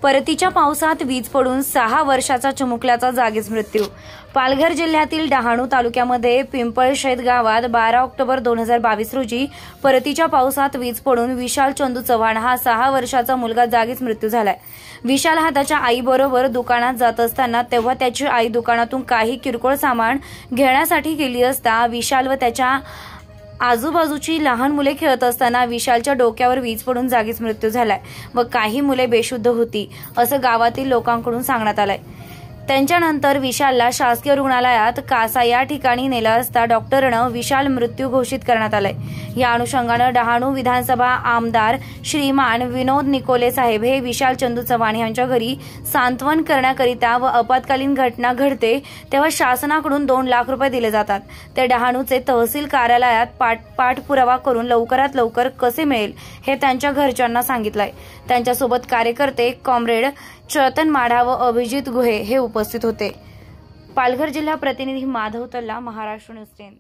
परतीच्या पावसात वीज पडून 6 वर्षाचा चिमुकल्याचा जागीच मृत्यू। पालघर जिल्ह्यातील डहाणू तालुक्यामध्ये पिंपळशेत गावात 12 ऑक्टोबर 2022 रोजी परतीच्या पावसात वीज पडून विशाल चंदू चव्हाण हा 6 वर्षाचा मुलगा जागीच मृत्यू झालाय। विशाल हा त्याच्या आईबरोबर दुकानात जात असताना तेव्हा त्याची आई दुकानातून काही किरकोळ सामान घेण्यासाठी गेली असता विशाल व त्याच्या आजूबाजूची लहान मुले खेळत असताना विशालच्या डोक्यावर वीज पडून जागीच मृत्यू झालाय व काही मुले बेशुद्ध होती असं गावातील लोकांकडून सांगण्यात आलंय। त्यांच्यानंतर विशालला शासकीय रुग्णालयात कासा या ठिकाणी नेला असता डॉक्टरनं विशाल मृत्यू घोषित करण्यात आलाय। या अनुषंगानं डहाणू विधानसभा आमदार श्रीमान विनोद निकोले साहेब हे विशाल चंदू चव्हाण यांच्या घरी सांत्वन करण्याकरिता व आपत्कालीन घटना घडते तेव्हा शासनाकडून 2 लाख रुपये दिले जातात ते डहाणूचे तहसील कार्यालयात पाठपुरावा करून लवकरात लवकर कसे मिळेल हे त्यांच्या घरच्यांना सांगितलंय। त्यांच्यासोबत कार्यकर्ते कॉम्रेड चेतन माढा व अभिजित गुहे हे उपस्थित होते। पालघर जिल्हा प्रतिनिधी माधव तल्ला, महाराष्ट्र न्यूज 10।